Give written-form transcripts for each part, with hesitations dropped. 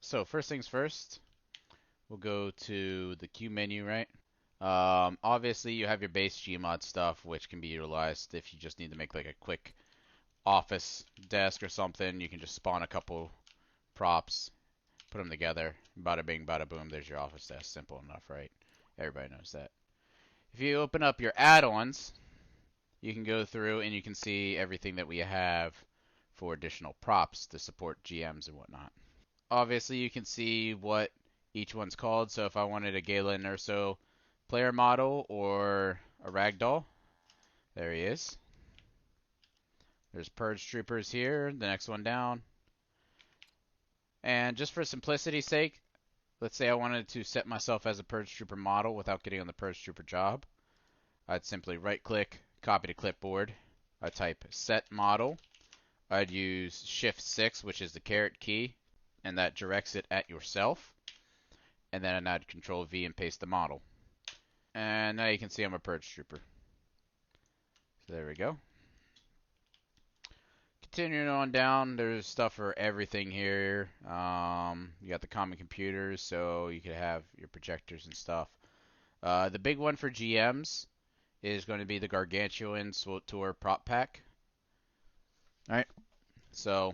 So first things first, we'll go to the queue menu, right? Obviously, you have your base Gmod stuff, which can be utilized if you just need to make like a quick office desk or something. You can just spawn a couple props, put them together, bada bing, bada boom, there's your office desk. Simple enough, right? Everybody knows that. If you open up your add-ons, you can go through and you can see everything that we have for additional props to support GMs and whatnot. Obviously, you can see what each one's called. So if I wanted a Gala and Urso player model or a ragdoll, there he is. There's Purge Troopers here, the next one down. And just for simplicity's sake, let's say I wanted to set myself as a Purge Trooper model without getting on the Purge Trooper job. I'd simply right click, copy to clipboard. I'd type set model. I'd use Shift 6, which is the caret key, and that directs it at yourself. And then I'd Control V and paste the model. And now you can see I'm a Purge Trooper. So there we go. Continuing on down, there's stuff for everything here. You got the common computers, so you could have your projectors and stuff. The big one for GMs is going to be the Gargantuan SWAT Tour prop pack. Alright, so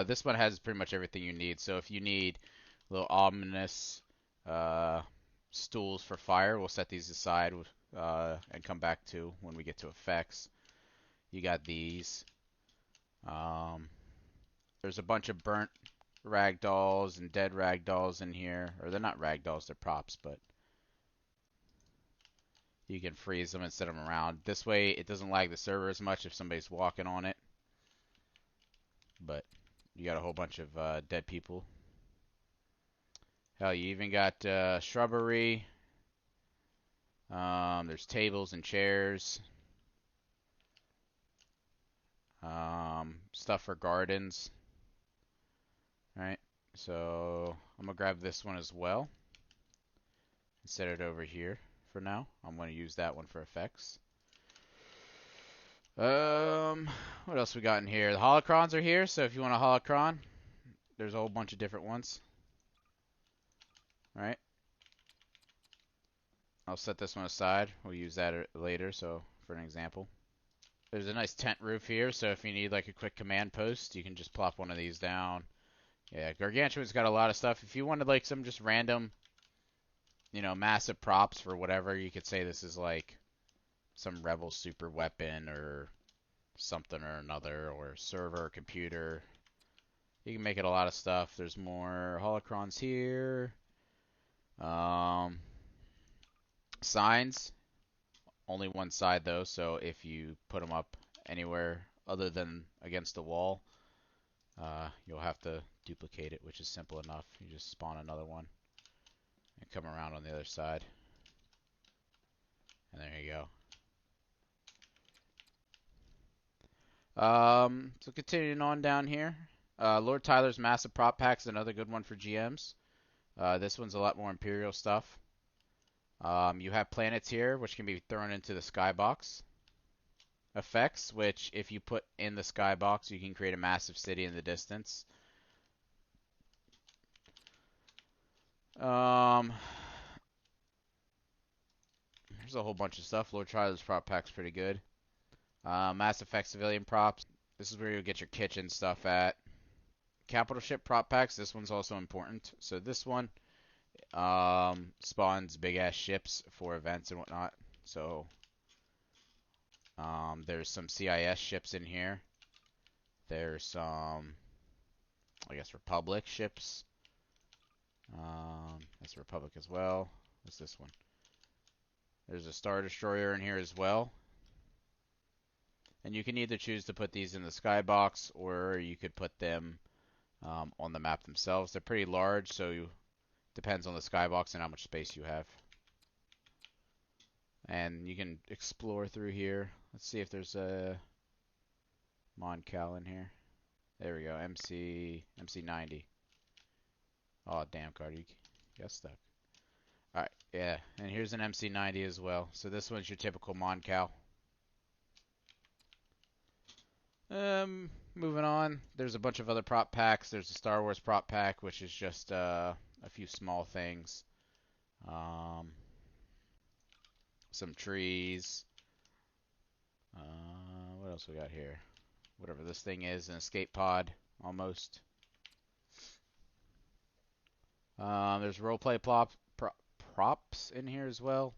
this one has pretty much everything you need. So if you need little ominous stools for fire, we'll set these aside and come back to when we get to effects. You got these. There's a bunch of burnt ragdolls and dead ragdolls in here. Or they're not ragdolls, they're props, but you can freeze them and set them around. This way it doesn't lag the server as much if somebody's walking on it. But you got a whole bunch of dead people. Hell, you even got shrubbery. There's tables and chairs. Stuff for gardens. Alright, so I'm going to grab this one as well and set it over here for now. I'm going to use that one for effects. What else we got in here? The holocrons are here, so if you want a holocron, there's a whole bunch of different ones. Alright. I'll set this one aside. We'll use that later, so for an example. There's a nice tent roof here, so if you need like a quick command post, you can just plop one of these down. Yeah, Gargantuan's got a lot of stuff. If you wanted like some just random, you know, massive props for whatever, you could say this is like some rebel super weapon or something or another, or server or computer. You can make it a lot of stuff. There's more holocrons here. Signs. Only one side though, so if you put them up anywhere other than against the wall, you'll have to duplicate it, which is simple enough. You just spawn another one and come around on the other side. And there you go. So continuing on down here, Lord Tyler's Massive Prop Pack is another good one for GMs. This one's a lot more Imperial stuff. You have planets here, which can be thrown into the skybox. Effects, which if you put in the skybox, you can create a massive city in the distance. There's a whole bunch of stuff. Lord Tyler's prop pack's pretty good. Mass Effect civilian props. This is where you'll get your kitchen stuff at. Capital ship prop packs. This one's also important. So this one spawns big ass ships for events and whatnot. So there's some CIS ships in here. There's some, I guess, Republic ships. That's Republic as well. What's this one? There's a Star Destroyer in here as well. And you can either choose to put these in the skybox or you could put them on the map themselves. They're pretty large, so depends on the skybox and how much space you have. And you can explore through here. Let's see if there's a Moncal in here. There we go, MC90. Oh, damn, Carter, you got stuck. Alright, yeah, and here's an MC90 as well. So this one's your typical Moncal. Moving on, there's a bunch of other prop packs. There's a Star Wars prop pack, which is just a few small things. Some trees. What else we got here? Whatever this thing is, an escape pod, almost. There's roleplay props in here as well.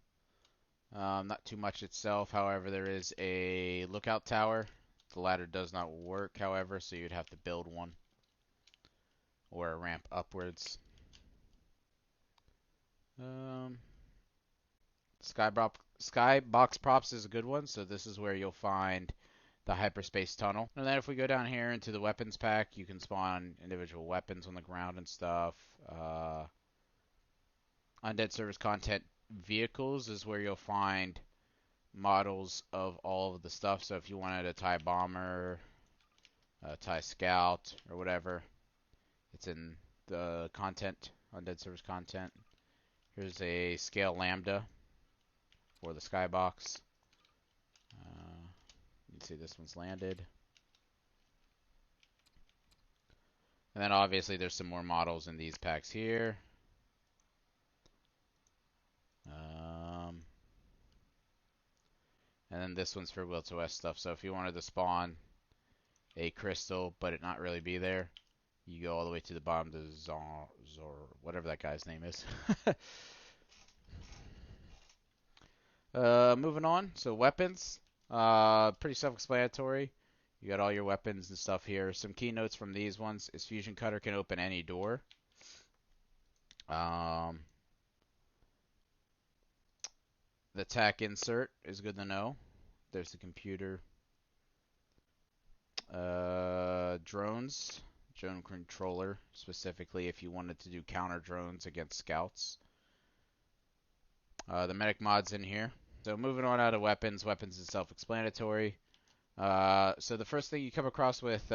Not too much itself, however, there is a lookout tower. The ladder does not work, however, so you'd have to build one. Or a ramp upwards. Skybox props is a good one, so this is where you'll find the hyperspace tunnel. And then if we go down here into the weapons pack, you can spawn individual weapons on the ground and stuff. Undead service content vehicles is where you'll find models of all of the stuff. So if you wanted a TIE bomber, a TIE scout, or whatever, it's in the content, Undead service content. Here's a scale lambda for the skybox. You can see this one's landed. And then obviously there's some more models in these packs here. And then this one's for WiltOS stuff. So if you wanted to spawn a crystal, but it not really be there, you go all the way to the bottom to Zor, whatever that guy's name is. Moving on. So weapons. Pretty self-explanatory. You got all your weapons and stuff here. Some keynotes from these ones is Fusion Cutter can open any door. The tack insert is good to know. There's the computer. Drones. Drone controller, specifically if you wanted to do counter drones against scouts. The medic mod's in here. So moving on out of weapons. Weapons is self-explanatory. So the first thing you come across with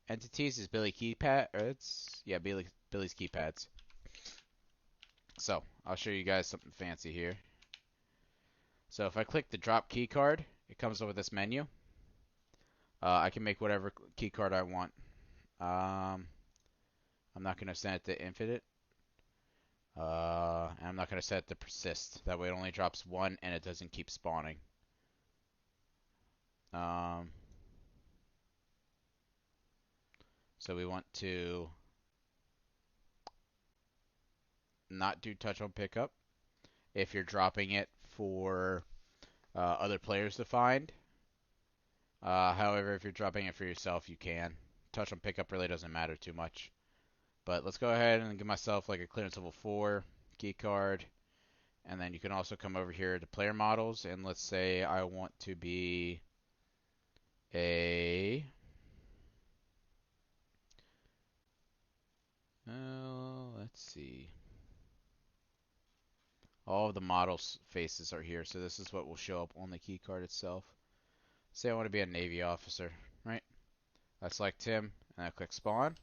entities is Billy's Keypads. So I'll show you guys something fancy here. So if I click the drop key card, it comes up with this menu. I can make whatever key card I want. I'm not going to set it to infinite. And I'm not going to set it to persist. That way it only drops one and it doesn't keep spawning. So we want to not do touch on pickup if you're dropping it for other players to find. However, if you're dropping it for yourself, you can. Touch on pickup really doesn't matter too much. But let's go ahead and give myself like a clearance level 4 key card. And then you can also come over here to player models. And let's say I want to be a... let's see. All of the models faces are here. So this is what will show up on the key card itself. Say I want to be a Navy officer, right? I select him and I click spawn.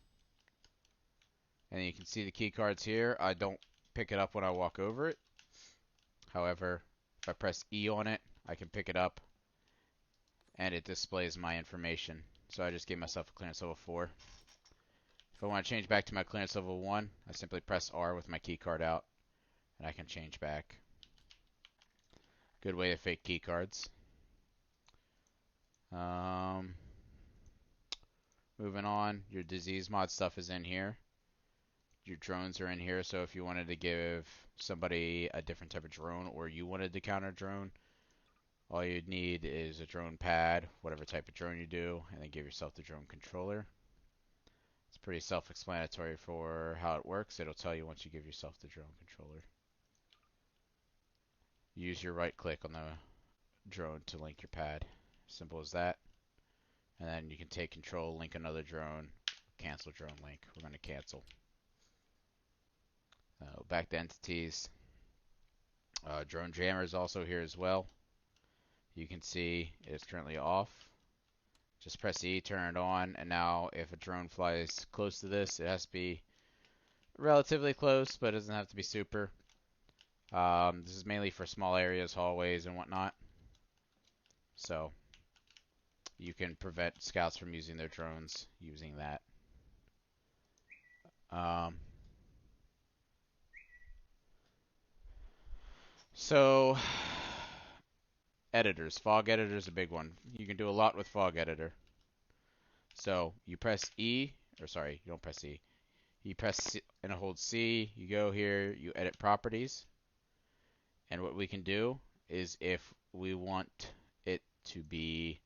And you can see the key cards here. I don't pick it up when I walk over it. However, if I press E on it, I can pick it up and it displays my information. So I just gave myself a clearance level 4. If I want to change back to my clearance level 1, I simply press R with my key card out and I can change back. Good way to fake key cards. Moving on, your disease mod stuff is in here. Your drones are in here, so if you wanted to give somebody a different type of drone or you wanted to counter drone, all you'd need is a drone pad, whatever type of drone you do, and then give yourself the drone controller. It's pretty self-explanatory for how it works. It'll tell you once you give yourself the drone controller. Use your right click on the drone to link your pad. Simple as that. And then you can take control, link another drone, cancel drone link. We're going to cancel. Back to entities. Drone jammer is also here as well. You can see it's currently off. Just press E, turn it on, and now if a drone flies close to this, it has to be relatively close, but it doesn't have to be super. This is mainly for small areas, hallways, and whatnot. So You can prevent scouts from using their drones using that. So, editors. Fog editor is a big one. You can do a lot with fog editor. So, you press E, or sorry, you don't press E. You press C and hold C, you go here, you edit properties. And what we can do is if we want it to be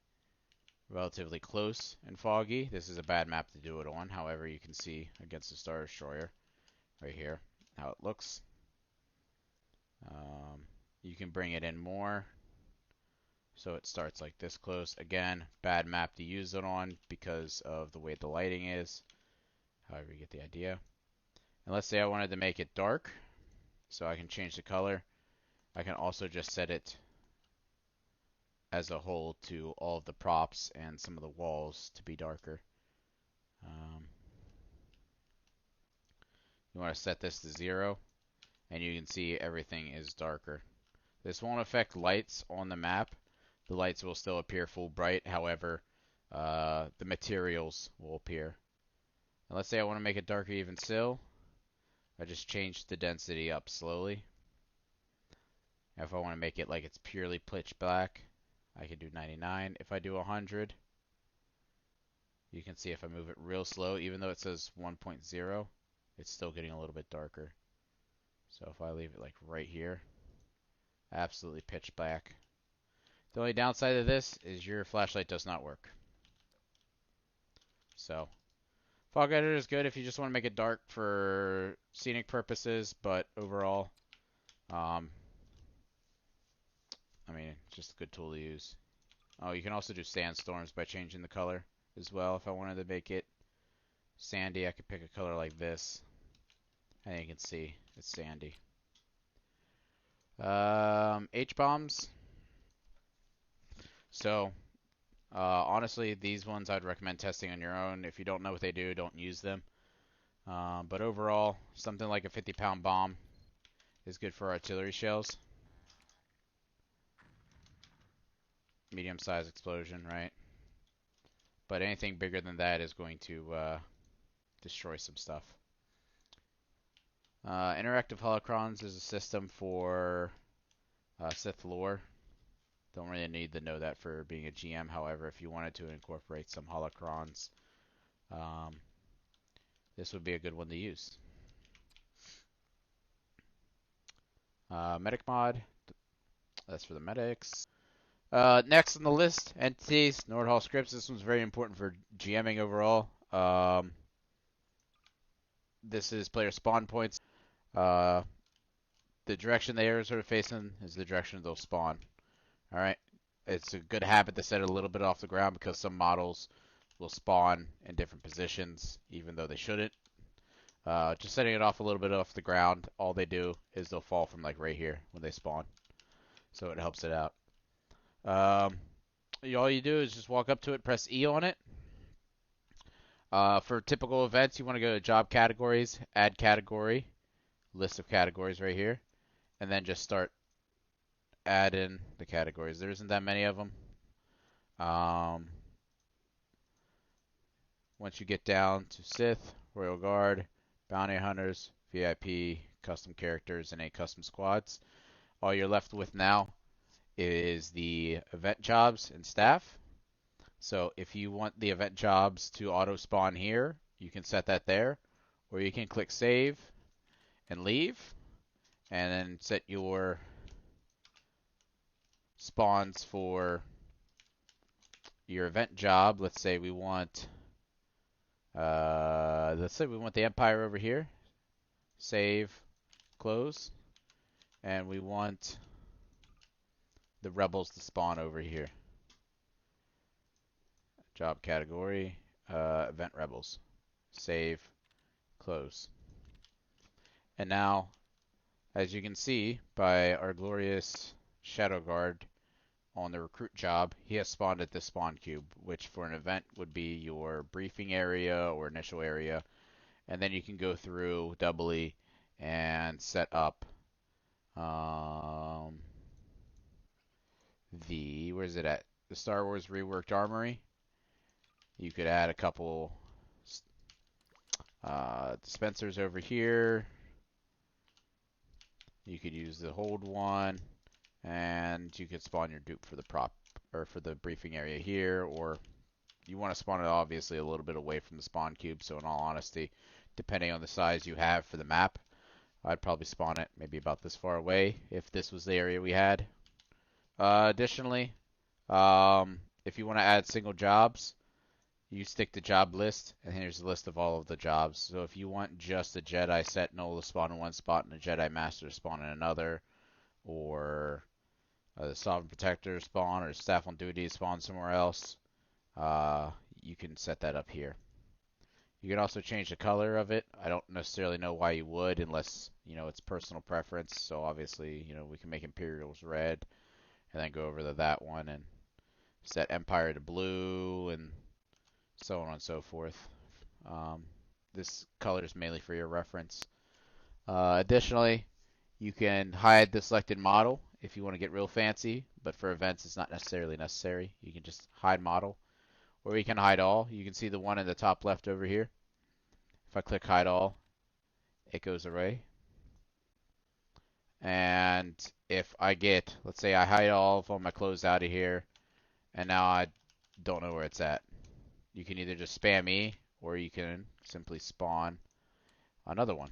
relatively close and foggy, this is a bad map to do it on. However, you can see against the Star Destroyer right here how it looks. You can bring it in more so it starts like this close. Again, bad map to use it on because of the way the lighting is. However, you get the idea. And let's say I wanted to make it dark, so I can change the color. I can also just set it as a whole to all of the props and some of the walls to be darker. You want to set this to 0, and you can see everything is darker. This won't affect lights on the map. The lights will still appear full bright, however, the materials will appear. And let's say I want to make it darker even still. I just change the density up slowly. If I want to make it like it's purely pitch black, I can do 99. If I do 100, you can see if I move it real slow, even though it says 1.0, it's still getting a little bit darker. So if I leave it like right here, absolutely pitch black. The only downside of this is your flashlight does not work. So, fog editor is good if you just want to make it dark for scenic purposes, but overall, I mean, it's just a good tool to use. Oh, you can also do sandstorms by changing the color as well. If I wanted to make it sandy, I could pick a color like this, and you can see it's sandy. HBombs. So, honestly, these ones I'd recommend testing on your own. If you don't know what they do, don't use them. But overall, something like a 50-pound bomb is good for artillery shells. Medium-sized explosion, right? But anything bigger than that is going to destroy some stuff. Interactive holocrons is a system for Sith lore. Don't really need to know that for being a GM. However, if you wanted to incorporate some holocrons, this would be a good one to use. Medic mod. That's for the medics. Next on the list, entities, Nordhall scripts. This one's very important for GMing overall. This is player spawn points. The direction the arrows are facing is the direction they'll spawn. Alright. It's a good habit to set it a little bit off the ground because some models will spawn in different positions even though they shouldn't. Just setting it off a little bit off the ground, all they do is they'll fall from like right here when they spawn. So it helps it out. All you do is just walk up to it, press E on it. For typical events, you want to go to job categories, add category, list of categories right here, and then just start adding the categories. There isn't that many of them. Once you get down to Sith, Royal Guard, Bounty Hunters, VIP, custom characters, and 8 custom squads, all you're left with now is the event jobs and staff. So if you want the event jobs to auto spawn here, you can set that there, or you can click save and leave, and then set your spawns for your event job. Let's say we want the Empire over here. Save, close, and we want the rebels to spawn over here. Job category, event rebels. Save, close. And now, as you can see by our glorious Shadow Guard on the recruit job, he has spawned at this spawn cube, which for an event would be your briefing area or initial area. And then you can go through doubly and set up where's it at? the Star Wars reworked armory. You could add a couple dispensers over here. You could use the hold one, and you could spawn your dupe for the prop or for the briefing area here, or you want to spawn it obviously a little bit away from the spawn cube. So in all honesty, depending on the size you have for the map, I'd probably spawn it maybe about this far away if this was the area we had. Additionally, if you want to add single jobs, you stick the job list, and here's a list of all of the jobs. So if you want just a Jedi Sentinel to spawn in one spot and a Jedi Master to spawn in another, or the Sovereign Protector spawn or Staff on Duty spawn somewhere else, you can set that up here. You can also change the color of it. I don't necessarily know why you would, unless, it's personal preference. So obviously, we can make Imperials red, and then go over to that one and set Empire to blue, and so on and so forth. This color is mainly for your reference. Additionally, you can hide the selected model if you want to get real fancy, but for events it's not necessarily necessary. You can just hide model, or you can hide all. You can see the one in the top left over here. If I click hide all, it goes away. And if I get, let's say I hide all of my clothes out of here, and now I don't know where it's at. You can either just spam E, or you can simply spawn another one.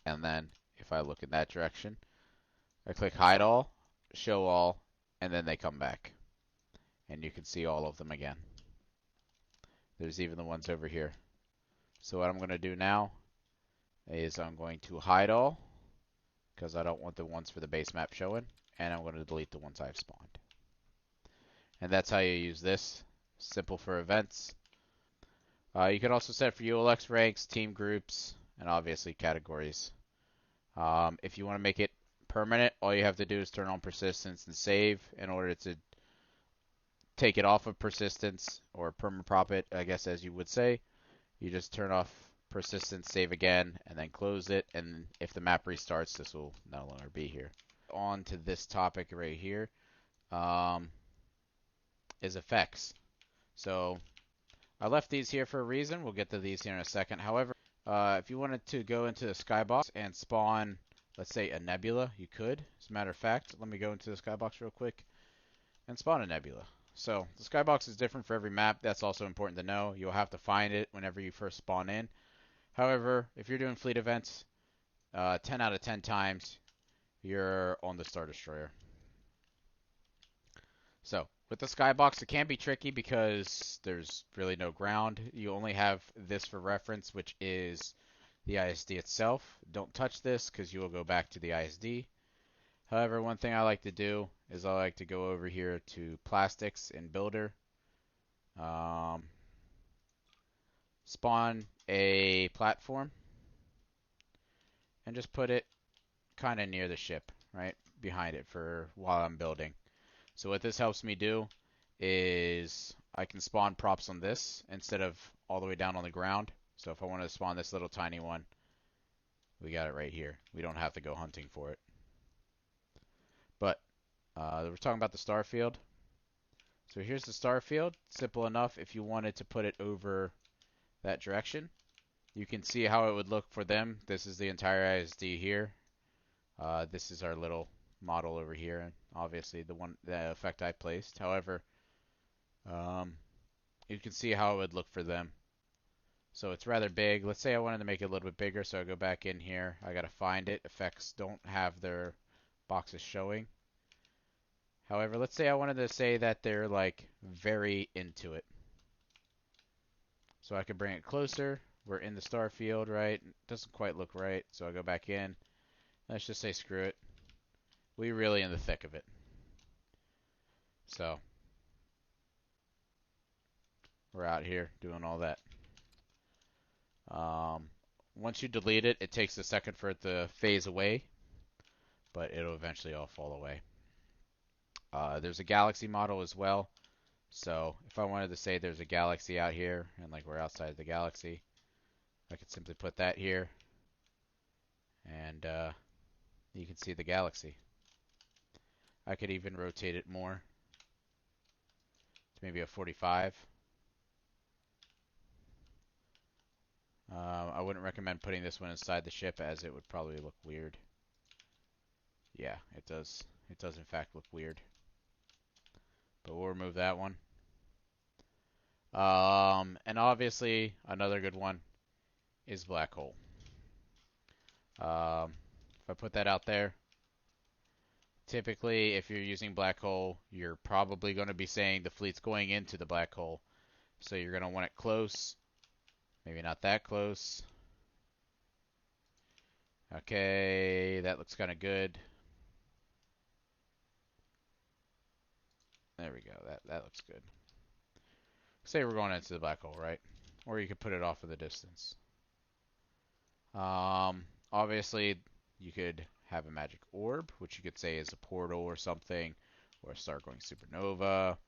And then if I look in that direction, I click hide all, show all, and then they come back. And you can see all of them again. There's even the ones over here. So what I'm going to do now is I'm going to hide all, because I don't want the ones for the base map showing, and I'm going to delete the ones I've spawned. And that's how you use this. Simple for events. You can also set for ULX ranks, team groups, and obviously categories. If you want to make it permanent, all you have to do is turn on persistence and save. In order to take it off of persistence, or permaprop it, I guess as you would say, you just turn off persistence, save again, and then close it. And if the map restarts, this will no longer be here. On to this topic right here, is effects. So I left these here for a reason. We'll get to these here in a second. However, if you wanted to go into the skybox and spawn, let's say, a nebula, you could. As a matter of fact, let me go into the skybox real quick and spawn a nebula. So the skybox is different for every map. That's also important to know. You'll have to find it whenever you first spawn in. However, if you're doing fleet events, 10 out of 10 times, you're on the Star Destroyer. So with the skybox, it can be tricky because there's really no ground. You only have this for reference, which is the ISD itself. Don't touch this because you will go back to the ISD. However, one thing I like to do is I like to go over here to plastics in builder, spawn a platform, and just put it kind of near the ship, right behind it for while I'm building. So what this helps me do is I can spawn props on this instead of all the way down on the ground. So if I want to spawn this little tiny one, we got it right here. We don't have to go hunting for it. But we're talking about the star field. So here's the star field. Simple enough. If you wanted to put it over that direction, you can see how it would look for them. This is the entire ISD here. This is our little model over here, and obviously the effect I placed. However, you can see how it would look for them. So it's rather big. Let's say I wanted to make it a little bit bigger, so I go back in here. I gotta find it. Effects don't have their boxes showing. However, let's say I wanted to say that they're like very into it. So I could bring it closer. We're in the star field, right? It doesn't quite look right, so I go back in. Let's just say screw it. We're really in the thick of it. So we're out here doing all that. Once you delete it, it takes a second for it to phase away, but it'll eventually all fall away. There's a galaxy model as well. So if I wanted to say there's a galaxy out here, and like we're outside the galaxy, I could simply put that here, and you can see the galaxy. I could even rotate it more maybe a 45. I wouldn't recommend putting this one inside the ship as it would probably look weird. Yeah, it does. It does in fact look weird. But we'll remove that one. And obviously another good one is black hole. If I put that out there, typically if you're using black hole, you're probably going to be saying the fleet's going into the black hole. So you're going to want it close. Maybe not that close. Okay, that looks kind of good. There we go. That looks good. Say we're going into the black hole, right? Or you could put it off of the distance. Obviously, you could have a magic orb, which you could say is a portal or something, or a star-going supernova.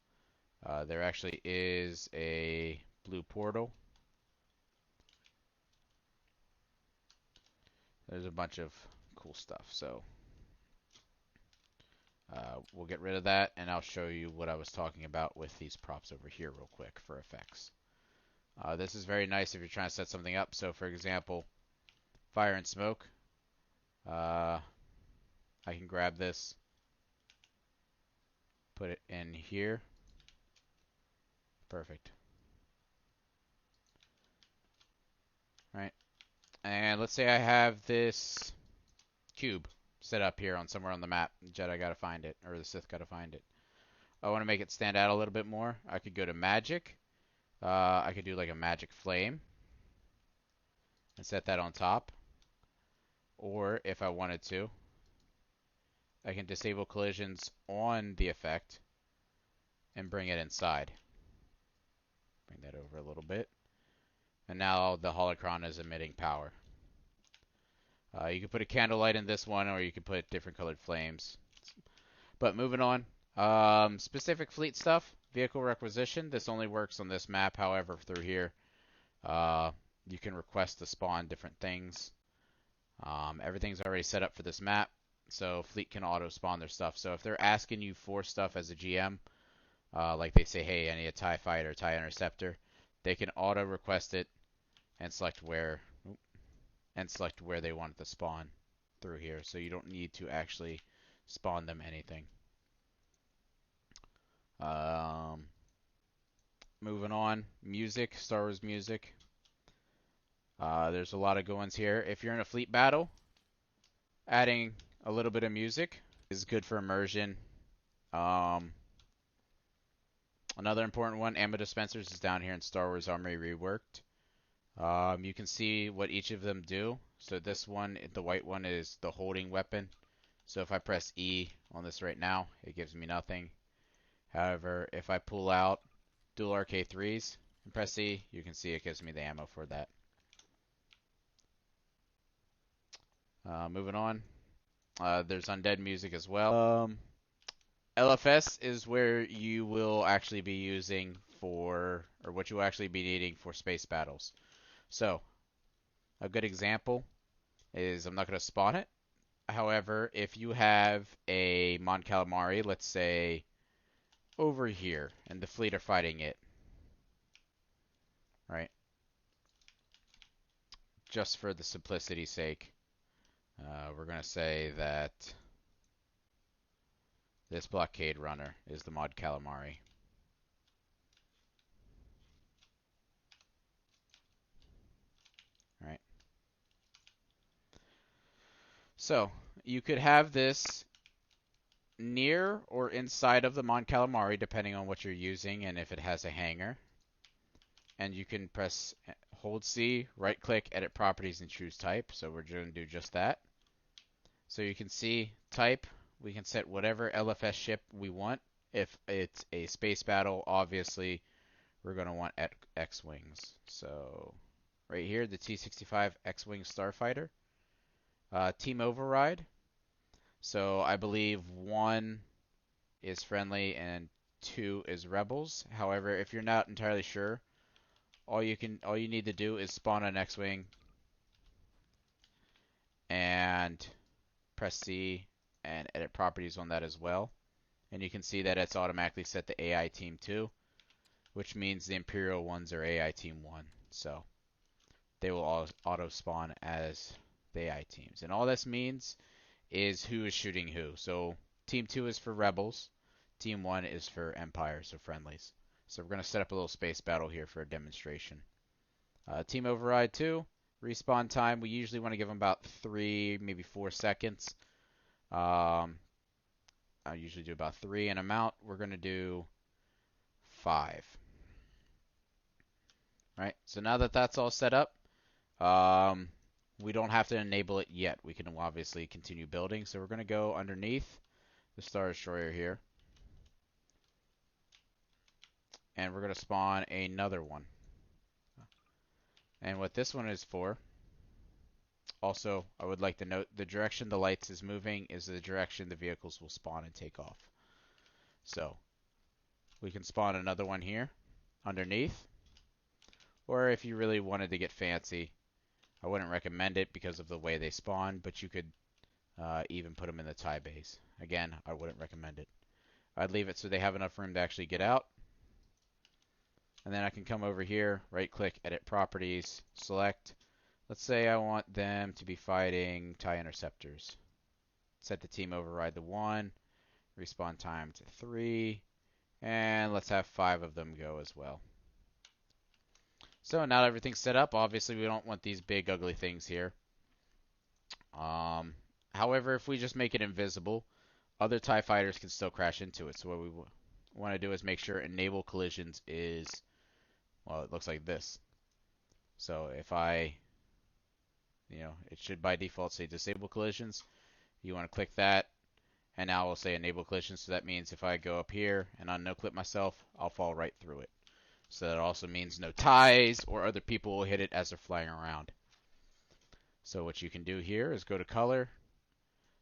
There actually is a blue portal. There's a bunch of cool stuff, so we'll get rid of that, and I'll show you what I was talking about with these props over here real quick for effects. This is very nice if you're trying to set something up. So, for example, fire and smoke. I can grab this, put it in here. Perfect. Right. And let's say I have this cube set up here on somewhere on the map. The Jedi gotta find it, or the Sith gotta find it. I want to make it stand out a little bit more. I could go to magic. I could do like a magic flame and set that on top. Or if I wanted to, I can disable collisions on the effect and bring it inside. Bring that over a little bit. And now the holocron is emitting power. You can put a candlelight in this one, or you can put different colored flames. But moving on. Specific fleet stuff. Vehicle requisition. This only works on this map. However, through here, you can request to spawn different things. Everything's already set up for this map, so fleet can auto spawn their stuff. So if they're asking you for stuff as a GM, like they say, hey, I need a TIE fighter, TIE interceptor, they can auto request it and select where they want it to spawn through here. So you don't need to actually spawn them anything. Moving on, music, Star Wars music. There's a lot of good ones here. If you're in a fleet battle, adding a little bit of music is good for immersion. Another important one, ammo dispensers, is down here in Star Wars Armory Reworked. You can see what each of them do. So this one, the white one, is the holding weapon. So if I press E on this right now, it gives me nothing. However, if I pull out dual RK3s and press E, you can see it gives me the ammo for that. Moving on. There's Undead music as well. LFS is where you will actually be using for, or what you will actually be needing for space battles. So, a good example is, I'm not going to spawn it. However, if you have a Mon Calamari, let's say over here, and the fleet are fighting it, right? Just for the simplicity's sake, we're going to say that this blockade runner is the Mon Calamari. Right? So, you could have this near or inside of the Mon Calamari, depending on what you're using and if it has a hanger. And you can press hold C, right click, edit properties, and choose type. So we're going to do just that. So you can see type, we can set whatever LFS ship we want. If it's a space battle, obviously we're going to want X-Wings. So right here, the T-65 X-Wing Starfighter. Team Override. So I believe 1 is friendly and 2 is rebels. However, if you're not entirely sure, all you need to do is spawn an X-Wing and press C and edit properties on that as well. And you can see that it's automatically set to AI Team 2. which means the Imperial ones are AI Team 1. So they will all auto-spawn as the AI teams. And all this means is who is shooting who. So Team 2 is for Rebels. Team 1 is for Empire, so friendlies. So we're going to set up a little space battle here for a demonstration. Team Override 2, respawn time. We usually want to give them about 3, maybe 4 seconds. I usually do about 3 and amount. We're going to do 5. Right, so now that that's all set up, we don't have to enable it yet. We can obviously continue building. So we're going to go underneath the Star Destroyer here. And we're going to spawn another one. And what this one is for, also, I would like to note the direction the lights is moving is the direction the vehicles will spawn and take off. So we can spawn another one here underneath. Or if you really wanted to get fancy, I wouldn't recommend it because of the way they spawn, but you could even put them in the tie base. Again, I wouldn't recommend it. I'd leave it so they have enough room to actually get out. And then I can come over here, right click, edit properties, select. Let's say I want them to be fighting TIE interceptors. Set the team override to 1, respawn time to 3, and let's have 5 of them go as well. So now everything's set up. Obviously we don't want these big ugly things here. However, if we just make it invisible, other TIE fighters can still crash into it. So what we want to do is make sure enable collisions is, well, it looks like this. So if I, it should by default say disable collisions. You want to click that, and now we'll say enable collisions. So that means if I go up here and unnoclip myself, I'll fall right through it. So that also means no ties or other people will hit it as they're flying around. So what you can do here is go to color,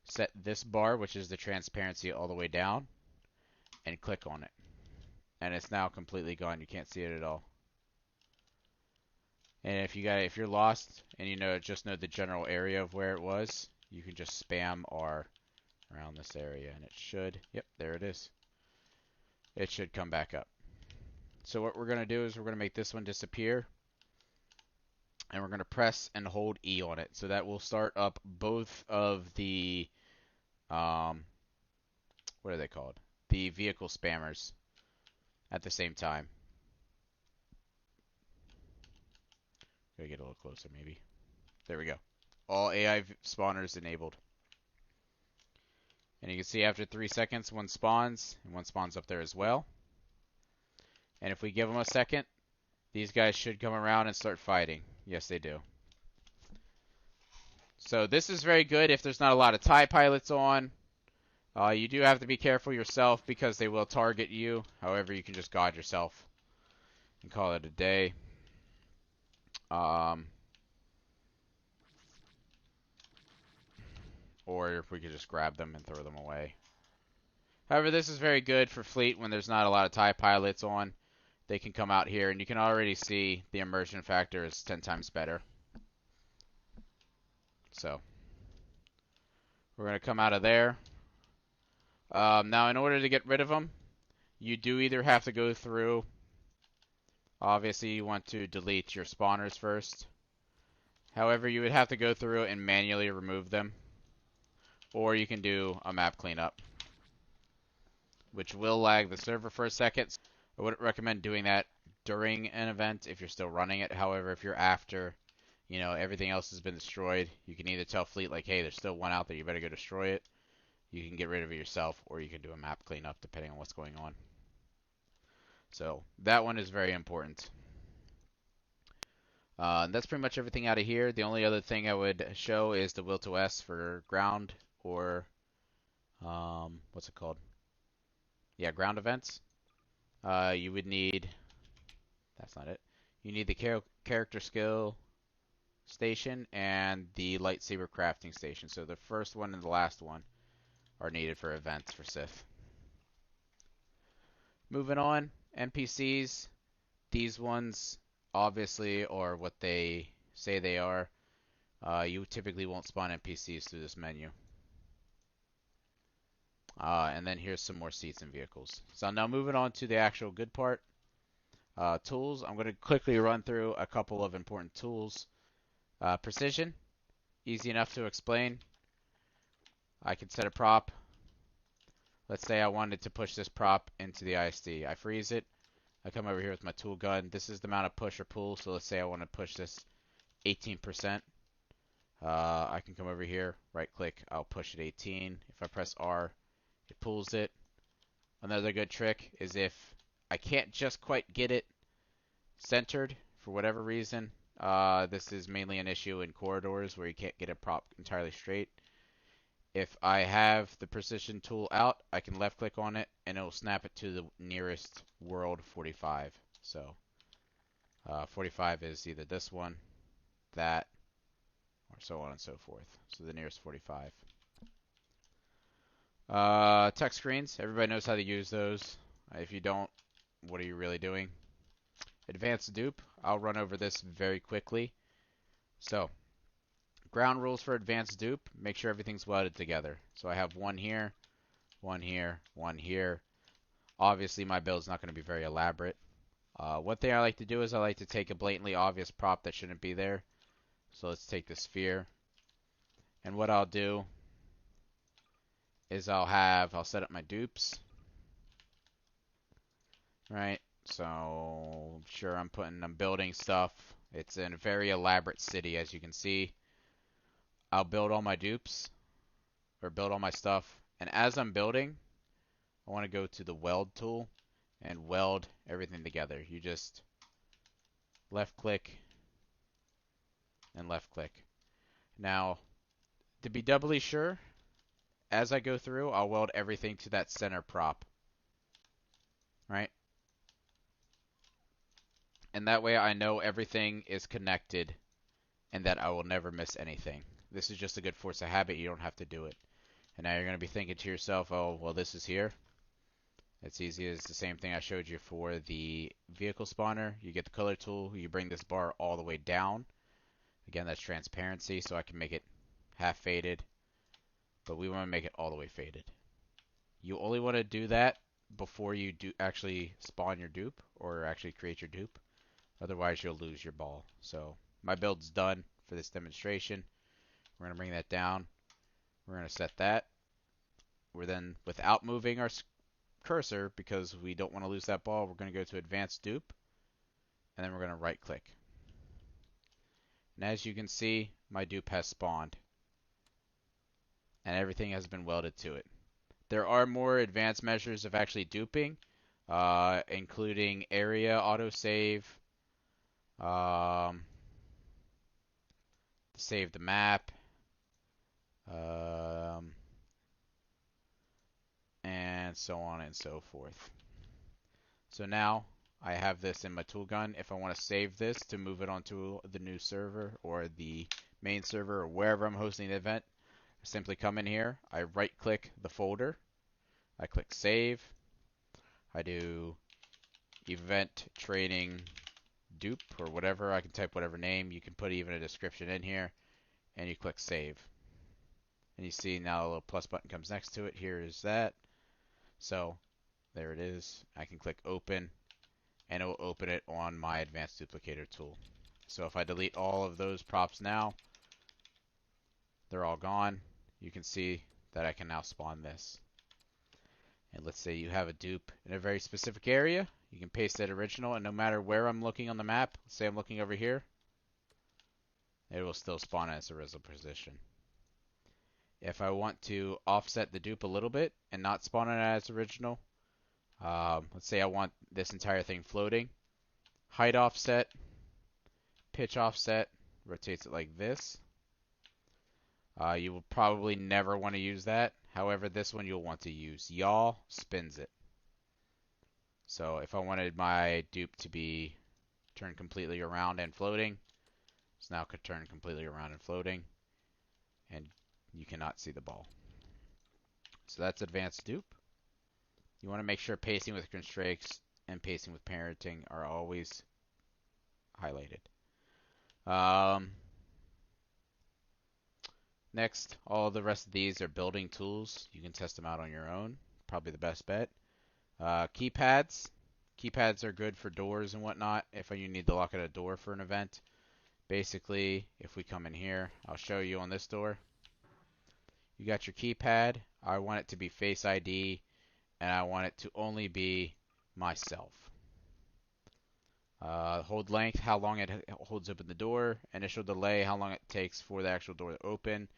set this bar, which is the transparency, all the way down, and click on it. And it's now completely gone. You can't see it at all. And if you're lost and just know the general area of where it was, you can just spam R around this area and it should, yep, there it is. It should come back up. So what we're going to do is we're going to make this one disappear. And we're going to press and hold E on it. So that will start up both of the, what are they called? The vehicle spammers at the same time. Gotta get a little closer maybe. There we go. All AI spawners enabled. And you can see after 3 seconds, one spawns, and one spawns up there as well. And if we give them a second, these guys should come around and start fighting. Yes, they do. So this is very good if there's not a lot of TIE pilots on. You do have to be careful yourself because they will target you. However, you can just guard yourself and call it a day. Or if we could just grab them and throw them away. However, this is very good for fleet when there's not a lot of TIE pilots on. They can come out here, and you can already see the immersion factor is 10 times better. So, we're going to come out of there. Now, in order to get rid of them, you do either have to go through. Obviously, you want to delete your spawners first. However, you would have to go through and manually remove them. Or you can do a map cleanup, which will lag the server for a second. I wouldn't recommend doing that during an event if you're still running it. However, if you're after, everything else has been destroyed, you can either tell fleet like, hey, there's still one out there, you better go destroy it. You can get rid of it yourself, or you can do a map cleanup depending on what's going on. So that one is very important. That's pretty much everything out of here. The only other thing I would show is the will to S for ground or what's it called? Yeah, ground events. You would need, that's not it. You need the character skill station and the lightsaber crafting station. So the first one and the last one are needed for events for Sith. Moving on, NPCs. These ones obviously are what they say they are. You typically won't spawn NPCs through this menu. And then here's some more seats and vehicles. So now moving on to the actual good part. Tools, I'm going to quickly run through a couple of important tools. Precision, easy enough to explain. I can set a prop. Let's say I wanted to push this prop into the ISD. I freeze it. I come over here with my tool gun. This is the amount of push or pull. So let's say I want to push this 18%. I can come over here, right click, I'll push it 18. If I press R, it pulls it. Another good trick is if I can't just quite get it centered for whatever reason. This is mainly an issue in corridors where you can't get a prop entirely straight. If I have the precision tool out, I can left click on it and it will snap it to the nearest world 45. So 45 is either this one, that, or so on and so forth. So the nearest 45. Text screens. Everybody knows how to use those. If you don't, what are you really doing? Advanced dupe. I'll run over this very quickly. So, ground rules for advanced dupe. Make sure everything's welded together. So I have one here, one here, one here. Obviously, my build's not going to be very elaborate. One thing I like to do is I like to take a blatantly obvious prop that shouldn't be there. So let's take the sphere. And what I'll do is I'll set up my dupes. Right? So, sure, I'm building stuff. It's in a very elaborate city, as you can see. I'll build all my dupes, or build all my stuff. And as I'm building, I want to go to the weld tool and weld everything together. You just left click and left click. Now, to be doubly sure, as I go through, I'll weld everything to that center prop. Right? And that way I know everything is connected and that I will never miss anything. This is just a good force of habit. You don't have to do it. And now you're going to be thinking to yourself, oh, well, this is here. It's easy. It's the same thing I showed you for the vehicle spawner. You get the color tool. You bring this bar all the way down. Again, that's transparency, so I can make it half faded. But we want to make it all the way faded. You only want to do that before you do actually spawn your dupe or actually create your dupe. Otherwise, you'll lose your ball. So my build's done for this demonstration. We're going to bring that down. We're going to set that. We're then, without moving our cursor, because we don't want to lose that ball, we're going to go to Advanced Dupe. And then we're going to right click. And as you can see, my dupe has spawned. And everything has been welded to it. There are more advanced measures of actually duping, including area autosave, save the map, and so on and so forth. So now I have this in my tool gun. If I want to save this to move it onto the new server or the main server or wherever I'm hosting the event, I simply come in here, I right click the folder, I click save, I do event training dupe or whatever. I can type whatever name. You can put even a description in here, and you click save. And you see now a little plus button comes next to it. Here is that. So there it is. I can click open, and it will open it on my advanced duplicator tool. So if I delete all of those props now, they're all gone. You can see that I can now spawn this. And let's say you have a dupe in a very specific area. You can paste that original, and no matter where I'm looking on the map, let's say I'm looking over here, it will still spawn as a original position. If I want to offset the dupe a little bit and not spawn it as original, let's say I want this entire thing floating, height offset, pitch offset, rotates it like this. You will probably never want to use that. However, this one you'll want to use. Yaw spins it. So if I wanted my dupe to be turned completely around and floating, it's now turned completely around and floating, and you cannot see the ball. So that's advanced dupe. You want to make sure pacing with constraints and pacing with parenting are always highlighted. Next, all the rest of these are building tools. You can test them out on your own. Probably the best bet. Keypads. Keypads are good for doors and whatnot if you need to lock at a door for an event. Basically, if we come in here, I'll show you on this door. You got your keypad. I want it to be Face ID, and I want it to only be myself. Hold length, how long it holds open the door. Initial delay, how long it takes for the actual door to open.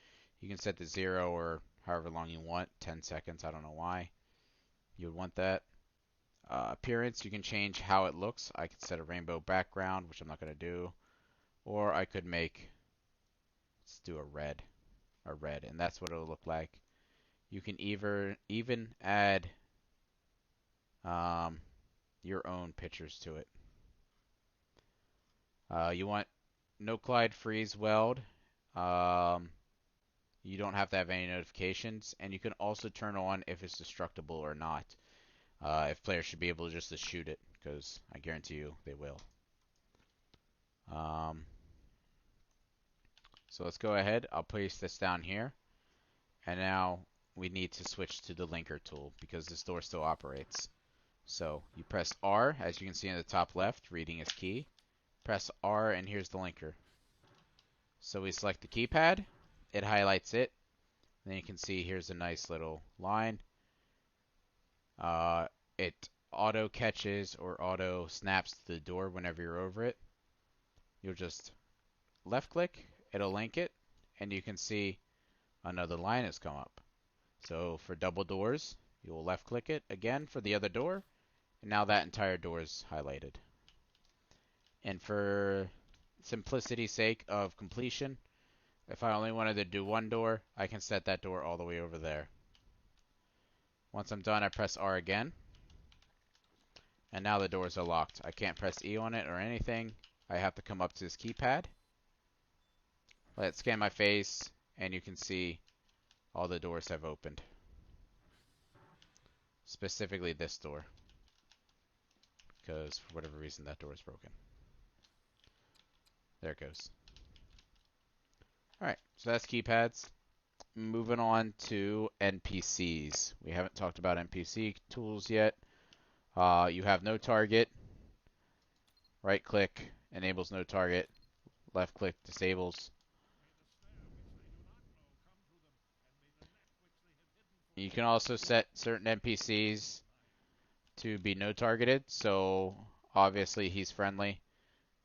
You can set to 0 or however long you want. 10 seconds, I don't know why you would want that. Appearance, you can change how it looks. I could set a rainbow background, which I'm not going to do. Or I could make, let's do a red, and that's what it'll look like. You can even add your own pictures to it. You want no collide freeze weld. You don't have to have any notifications, and you can also turn on if it's destructible or not. If players should be able just to shoot it, because I guarantee you they will. So let's go ahead. I'll place this down here, and now we need to switch to the linker tool because this door still operates. So you press R, as you can see in the top left, reading is key. Press R, and here's the linker. So we select the keypad, it highlights it. Then you can see here's a nice little line. It auto catches or auto snaps to the door whenever you're over it. You'll just left click, it'll link it, and you can see another line has come up. So for double doors, you'll left click it again for the other door, and now that entire door is highlighted. And for simplicity's sake of completion, if I only wanted to do one door, I can set that door all the way over there. Once I'm done, I press R again. And now the doors are locked. I can't press E on it or anything. I have to come up to this keypad. Let it scan my face, and you can see all the doors have opened. Specifically this door, because for whatever reason that door is broken. There it goes. Alright, so that's keypads. Moving on to NPCs. We haven't talked about NPC tools yet. You have no target. Right click enables no target. Left click disables. You can also set certain NPCs to be no targeted. So obviously he's friendly.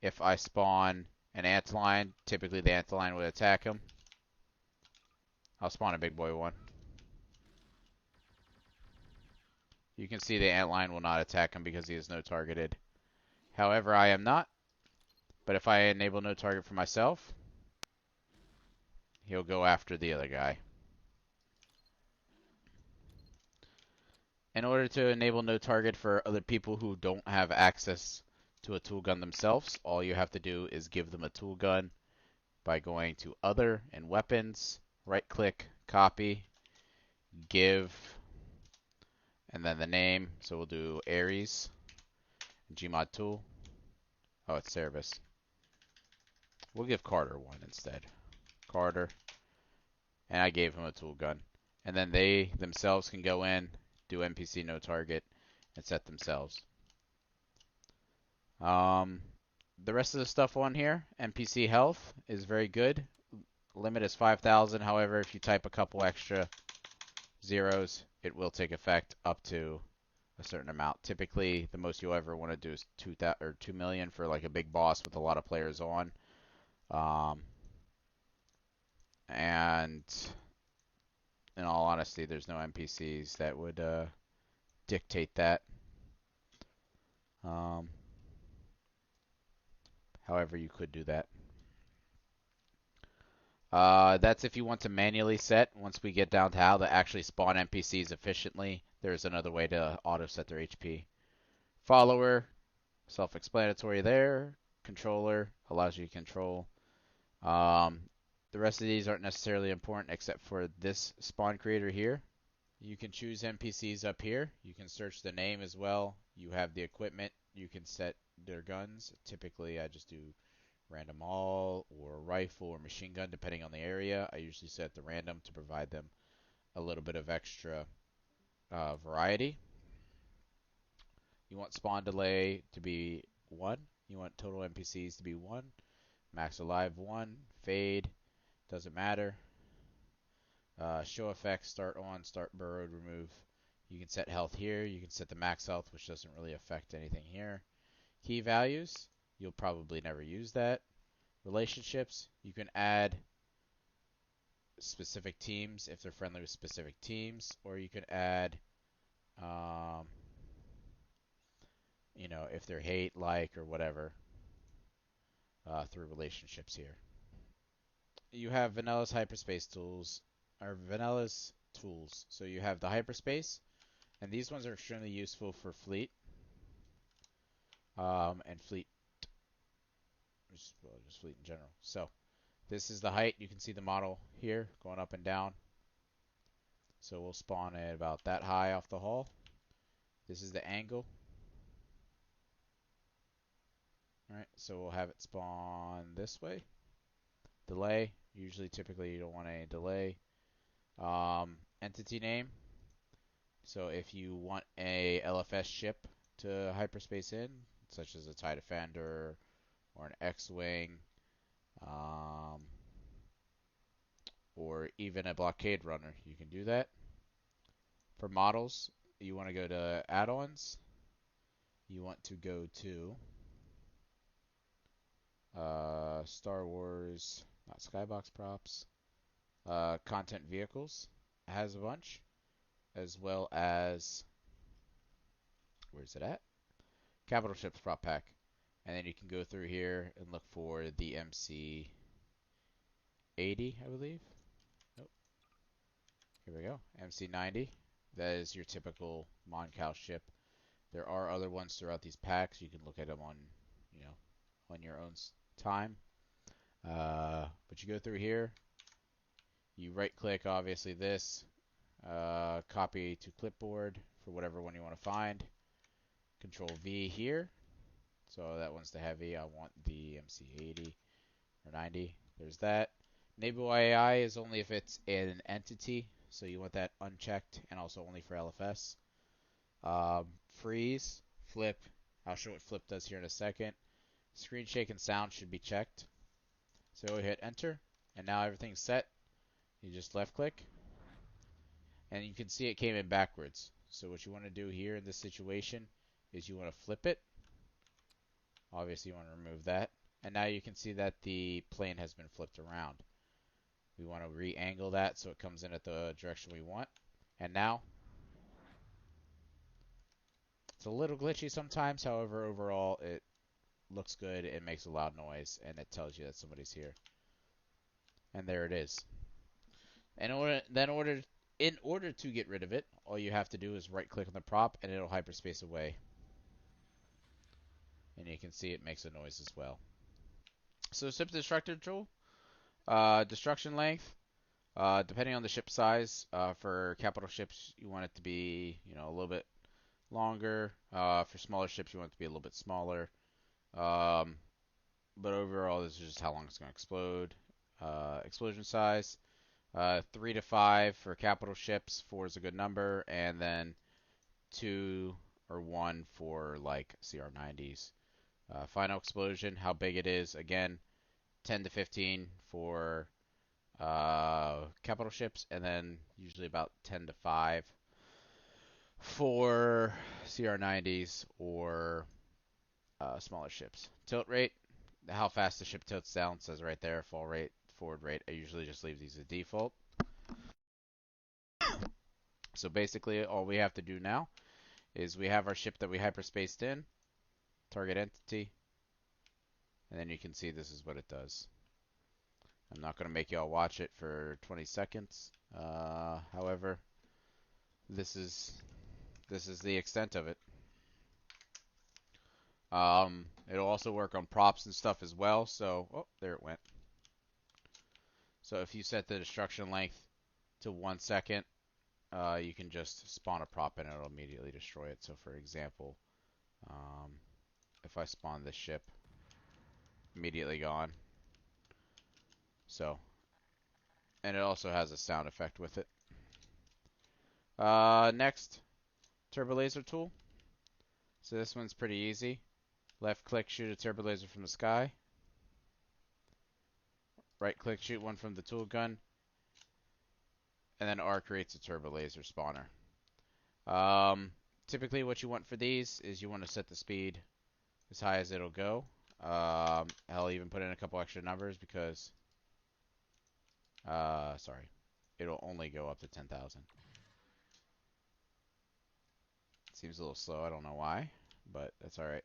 If I spawn an antlion, typically the antlion would attack him. I'll spawn a big boy one. You can see the antlion will not attack him because he is no targeted. However, I am not. But if I enable no target for myself, he'll go after the other guy. In order to enable no target for other people who don't have access to a tool gun themselves, all you have to do is give them a tool gun by going to Other and Weapons, right click, copy, give, and then the name. So we'll do Ares, Gmod tool. Oh, it's Service. We'll give Carter one instead. Carter. And I gave him a tool gun. And then they themselves can go in, do NPC no target, and set themselves. The rest of the stuff on here, NPC health is very good. Limit is 5,000. However, if you type a couple extra zeros, it will take effect up to a certain amount. Typically, the most you'll ever want to do is 2 million for like a big boss with a lot of players on. And in all honesty, there's no NPCs that would dictate that. However, you could do that. That's if you want to manually set. Once we get down to how to actually spawn NPCs efficiently, there's another way to auto set their HP. Follower, self-explanatory there. Controller allows you to control. The rest of these aren't necessarily important except for this spawn creator here. You can choose NPCs up here. You can search the name as well. You have the equipment. You can set their guns. Typically, I just do random all or rifle or machine gun depending on the area. I usually set the random to provide them a little bit of extra variety. You want spawn delay to be 1. You want total NPCs to be 1. Max alive 1. Fade, doesn't matter. Show effects, start on, start burrowed, remove. You can set health here. You can set the max health, which doesn't really affect anything here. Key values, you'll probably never use that. Relationships, you can add specific teams if they're friendly with specific teams, or you can add, um, if they're hate, like, or whatever, through relationships here. You have Vanilla's Hyperspace tools, or Vanilla's tools. So you have the Hyperspace, and these ones are extremely useful for fleet, and fleet, just fleet in general. So this is the height. You can see the model here going up and down. So we'll spawn it about that high off the hull. This is the angle. Alright, so we'll have it spawn this way. Delay. Usually, typically, you don't want any delay. Entity name. So if you want a LFS ship to hyperspace in, such as a TIE Defender or an X-Wing, um, or even a blockade runner, you can do that. For models, you want to go to add-ons. You want to go to Star Wars, not Skybox props, content vehicles. It has a bunch, as well as, where's it at? Capital Ships prop pack. And then you can go through here and look for the MC 80, I believe. Nope. Here we go. MC 90. That is your typical Moncal ship. There are other ones throughout these packs. You can look at them on, on your own time. But you go through here. You right click, obviously, this. Copy to clipboard for whatever one you want to find. Control V here. So that one's the heavy. I want the MC 80 or 90. There's that. Enable AI is only if it's an entity, so you want that unchecked, and also only for LFS. Freeze, flip. I'll show what flip does here in a second. Screen shake and sound should be checked. So we hit enter, and now everything's set. You just left click, and you can see it came in backwards. So what you want to do here in this situation is you want to flip it. Obviously you want to remove that. And now you can see that the plane has been flipped around. We want to re-angle that so it comes in at the direction we want. And now, it's a little glitchy sometimes, however, overall it looks good, it makes a loud noise, and it tells you that somebody's here. And there it is. In order to get rid of it, all you have to do is right click on the prop and it'll hyperspace away. And you can see it makes a noise as well. So ship destructor tool, destruction length, depending on the ship size, for capital ships you want it to be, a little bit longer. For smaller ships you want it to be a little bit smaller. But overall this is just how long it's going to explode. Explosion size, 3 to 5 for capital ships. 4 is a good number, and then 2 or 1 for like CR90s. Final explosion, how big it is, again, 10 to 15 for capital ships, and then usually about 10 to 5 for CR90s or smaller ships. Tilt rate, how fast the ship tilts down, says right there. Fall rate, forward rate, I usually just leave these as default. So basically all we have to do now is we have our ship that we hyperspaced in, target entity, and then you can see this is what it does. I'm not going to make y'all watch it for 20 seconds. However, this is the extent of it. It'll also work on props and stuff as well. So, oh, there it went. So if you set the destruction length to 1 second, you can just spawn a prop and it'll immediately destroy it. So for example, if I spawn this ship, immediately gone. So, and it also has a sound effect with it. Next, Turbolaser tool. So this one's pretty easy. Left click, shoot a turbolaser from the sky. Right click, shoot one from the tool gun. And then R creates a turbolaser spawner. Typically what you want for these is you want to set the speed as high as it'll go. I'll even put in a couple extra numbers because, sorry, it'll only go up to 10,000. Seems a little slow, I don't know why, but that's alright.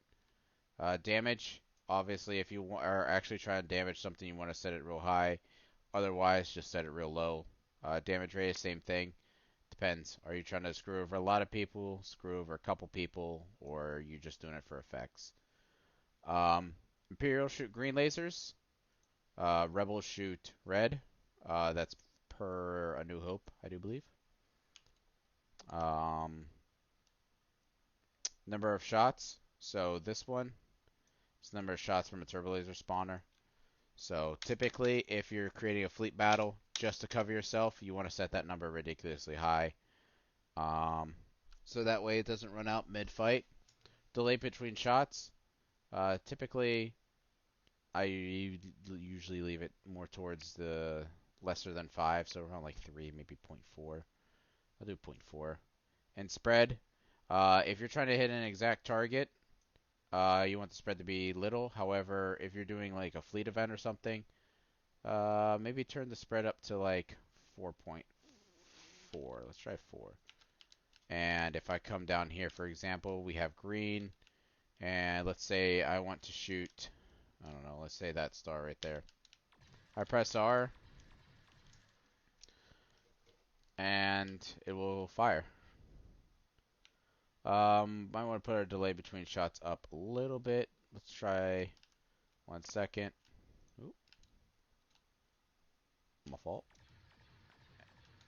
Damage, obviously if you are actually trying to damage something, you want to set it real high. Otherwise, just set it real low. Damage rate, same thing. Depends. Are you trying to screw over a lot of people, screw over a couple people, or are you just doing it for effects? Imperial shoot green lasers. Rebels shoot red. That's per A New Hope, I do believe. Number of shots. So this one is the number of shots from a turbolaser spawner. So typically, if you're creating a fleet battle just to cover yourself, you want to set that number ridiculously high. So that way it doesn't run out mid-fight. Delay between shots. Typically, I usually leave it more towards the lesser than 5, so around like 3, maybe 0.4. I'll do 0.4. And spread. If you're trying to hit an exact target, you want the spread to be little. However, if you're doing like a fleet event or something, maybe turn the spread up to like 4.4. Let's try 4. And if I come down here, for example, we have green. And let's say I want to shoot, I don't know, let's say that star right there. I press R. And it will fire. Might want to put our delay between shots up a little bit. Let's try 1 second. Oop. My fault.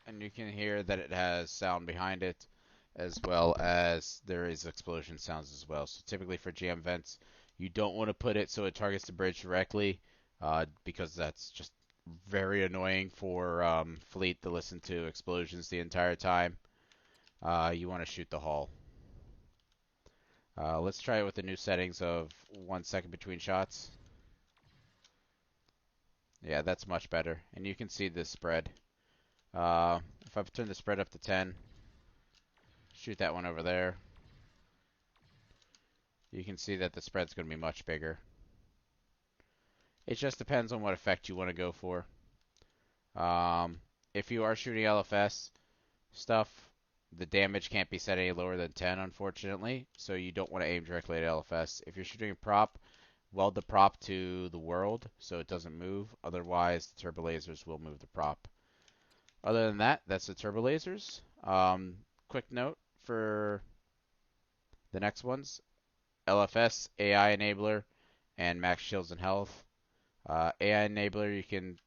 And you can hear that it has sound behind it, as well as there is explosion sounds as well. So typically for jam vents, you don't want to put it so it targets the bridge directly, because that's just very annoying for fleet to listen to explosions the entire time. You want to shoot the hull. Let's try it with the new settings of 1 second between shots. Yeah, that's much better. And you can see the spread. If I turn the spread up to 10, shoot that one over there, you can see that the spread's going to be much bigger. It just depends on what effect you want to go for. If you are shooting LFS stuff, the damage can't be set any lower than 10, unfortunately, so you don't want to aim directly at LFS. If you're shooting a prop, weld the prop to the world so it doesn't move. Otherwise, the turbolasers will move the prop. Other than that, that's the turbolasers. Quick note for the next ones. LFS, AI enabler, and max shields and health. AI enabler, you can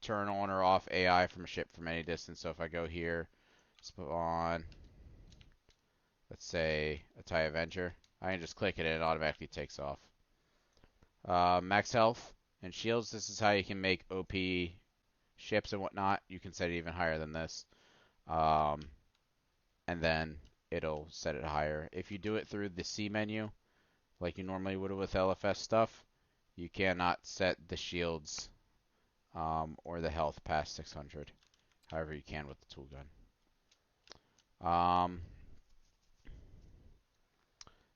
turn on or off AI from a ship from any distance. So if I go here, spawn, let's say a TIE Avenger, I can just click it and it automatically takes off. Max health and shields, this is how you can make OP ships and whatnot. You can set it even higher than this. And then it'll set it higher. If you do it through the C menu, like you normally would with LFS stuff, you cannot set the shields or the health past 600. However, you can with the tool gun.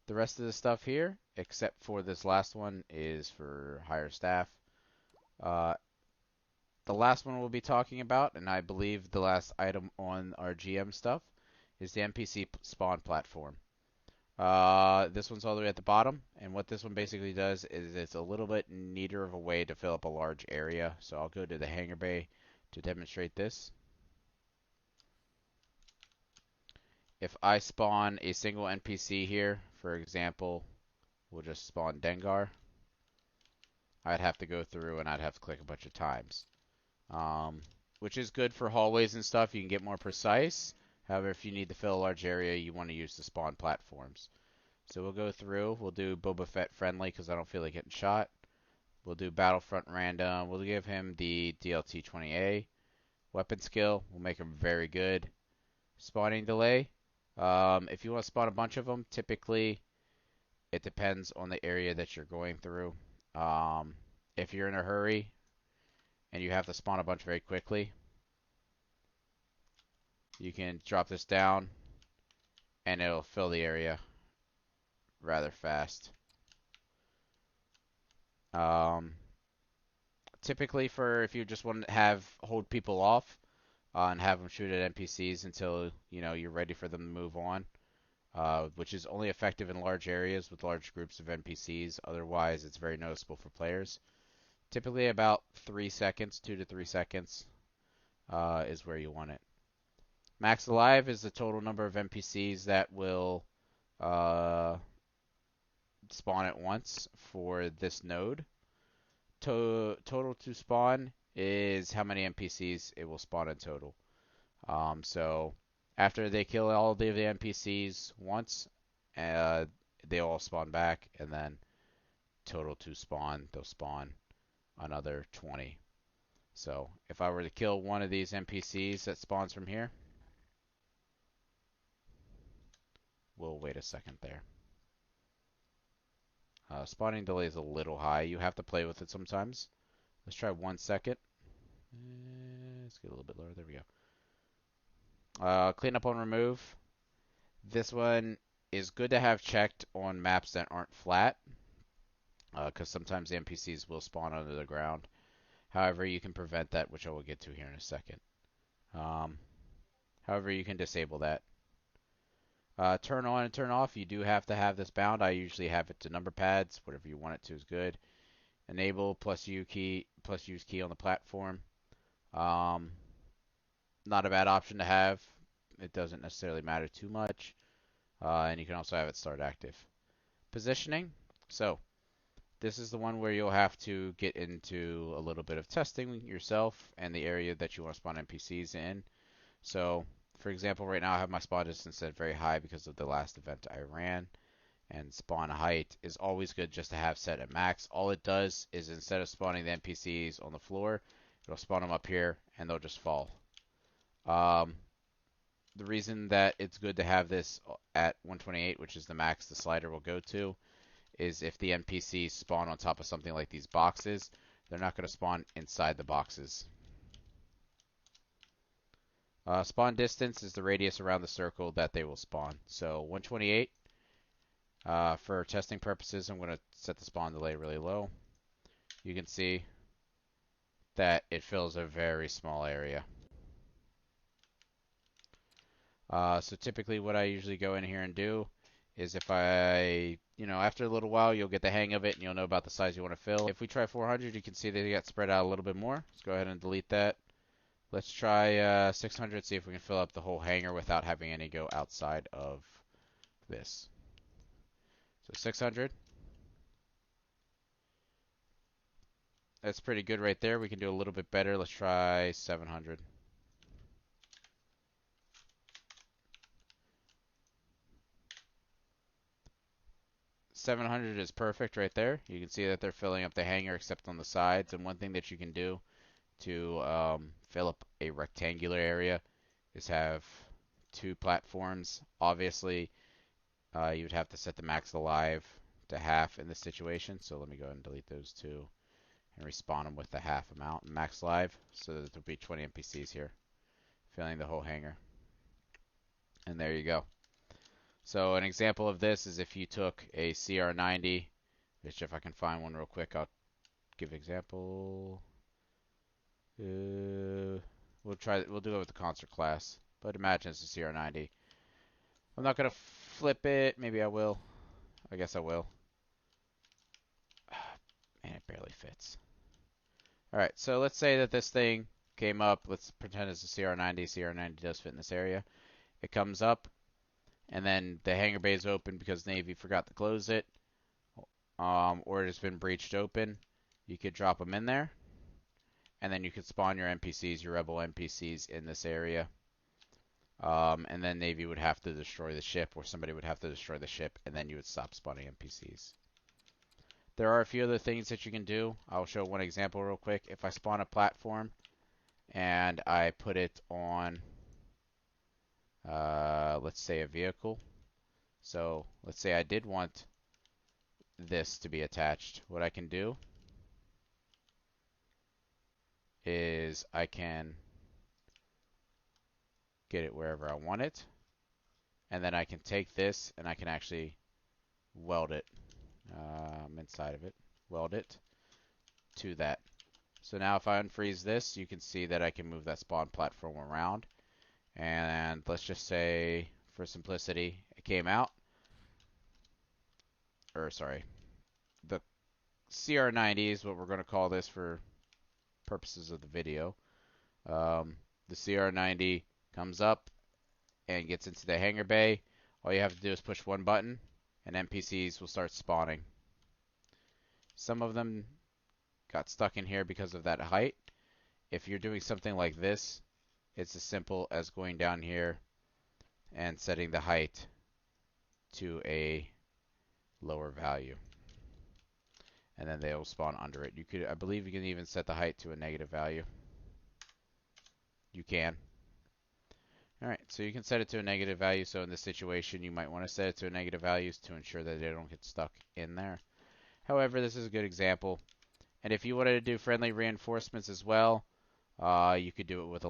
The rest of the stuff here, except for this last one, is for higher staff. The last one we'll be talking about, and I believe the last item on our GM stuff, is the NPC Spawn Platform. This one's all the way at the bottom, and what this one basically does is it's a little bit neater of a way to fill up a large area. So I'll go to the hangar bay to demonstrate this. If I spawn a single NPC here, for example, we'll just spawn Dengar, I'd have to go through and I'd have to click a bunch of times. Which is good for hallways and stuff. You can get more precise. However, if you need to fill a large area, you want to use the spawn platforms. So we'll go through. We'll do Boba Fett friendly because I don't feel like getting shot. We'll do Battlefront random. We'll give him the DLT-20A. Weapon skill. We'll make him very good. Spawning delay. If you want to spawn a bunch of them, typically It depends on the area that you're going through. Um, if you're in a hurry and you have to spawn a bunch very quickly, you can drop this down and it'll fill the area rather fast. Um, typically, for if you just want to hold people off and have them shoot at NPCs until you're ready for them to move on, which is only effective in large areas with large groups of NPCs. Otherwise, it's very noticeable for players. Typically, about 3 seconds, 2 to 3 seconds, is where you want it. Max alive is the total number of NPCs that will uh, spawn at once for this node. Total to spawn is how many NPCs it will spawn in total. So after they kill all of the NPCs once, uh, they all spawn back, and then total to spawn, they'll spawn another 20. So if I were to kill one of these NPCs that spawns from here, we'll wait a second there. Spawning delay is a little high. You have to play with it sometimes. Let's try 1 second. Let's get a little bit lower. There we go. Clean up on remove. This one is good to have checked on maps that aren't flat, because sometimes the NPCs will spawn under the ground. However, you can prevent that, which I will get to here in a second. However, you can disable that. Turn on and turn off, you do have to have this bound. I usually have it to number pads. Whatever you want it to is good. Enable plus use key on the platform. Not a bad option to have. It doesn't necessarily matter too much. And you can also have it start active. Positioning. So this is the one where you'll have to get into a little bit of testing yourself and the area that you want to spawn NPCs in. So, for example, right now I have my spawn distance set very high because of the last event I ran. And spawn height is always good just to have set at max. All it does is instead of spawning the NPCs on the floor, it'll spawn them up here and they'll just fall. The reason that it's good to have this at 128, which is the max the slider will go to, is if the NPCs spawn on top of something like these boxes, they're not going to spawn inside the boxes. Spawn distance is the radius around the circle that they will spawn. So 128. For testing purposes, I'm going to set the spawn delay really low. You can see that it fills a very small area. So typically what I usually go in here and do is if after a little while, you'll get the hang of it and you'll know about the size you want to fill. If we try 400, you can see that they got spread out a little bit more. Let's go ahead and delete that. Let's try 600, see if we can fill up the whole hangar without having any go outside of this. So 600. That's pretty good right there. We can do a little bit better. Let's try 700. $700 is perfect right there. You can see that they're filling up the hangar except on the sides. And one thing that you can do to fill up a rectangular area is have 2 platforms. Obviously, you'd have to set the max alive to half in this situation. So let me go ahead and delete those 2 and respawn them with the half amount max live, so that there'll be 20 NPCs here filling the whole hangar. And there you go. So an example of this is if you took a CR90, which if I can find one real quick, I'll give example. We'll do it with the concert class, but imagine it's a CR90. I'm not gonna flip it. Maybe I will. I guess I will. Man, it barely fits. All right, so let's say that this thing came up. Let's pretend it's a CR90. CR90 does fit in this area. It comes up, and then the hangar bay is open because Navy forgot to close it, or it has been breached open. You could drop them in there, and then you could spawn your NPCs, your rebel NPCs in this area. And then Navy would have to destroy the ship, or somebody would have to destroy the ship, and then you would stop spawning NPCs. There are a few other things that you can do. I'll show one example real quick. If I spawn a platform and I put it on, let's say a vehicle. So let's say I did want this to be attached. What I can do is I can get it wherever I want it, and then I can take this and I can actually weld it inside of it, weld it to that. So now if I unfreeze this, you can see that I can move that spawn platform around. And let's just say, for simplicity, it came out. Or sorry, the CR90 is what we're going to call this for purposes of the video. The CR90 comes up and gets into the hangar bay. All you have to do is push one button, and NPCs will start spawning. Some of them got stuck in here because of that height. If you're doing something like this, it's as simple as going down here and setting the height to a lower value. And then they'll spawn under it. You could, I believe you can even set the height to a negative value. You can. Alright, so you can set it to a negative value. So in this situation, you might want to set it to a negative value to ensure that they don't get stuck in there. However, this is a good example. And if you wanted to do friendly reinforcements as well, you could do it with a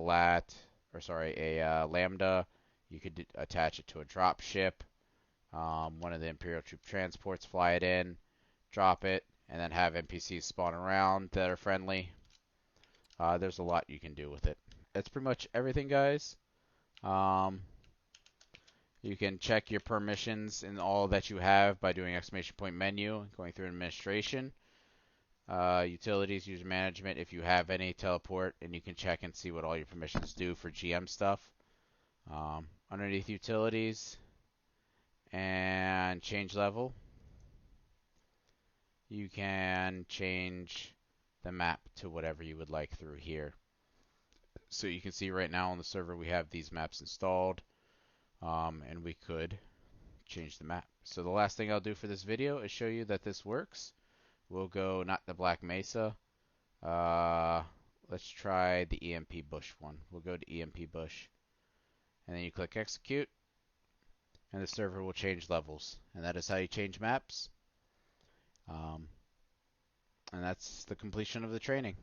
lambda. You could attach it to a drop ship. One of the Imperial troop transports, fly it in, drop it, and then have NPCs spawn around that are friendly. There's a lot you can do with it. That's pretty much everything, guys. You can check your permissions and all that you have by doing !menu and going through administration. Utilities, user management, if you have any, teleport, and you can check and see what all your permissions do for GM stuff. Underneath utilities and change level, you can change the map to whatever you would like through here. So you can see right now on the server we have these maps installed, and we could change the map. So the last thing I'll do for this video is show you that this works. We'll go not the Black Mesa. Let's try the EMP Bush one. We'll go to EMP Bush. And then you click execute. And the server will change levels. And that is how you change maps. And that's the completion of the training.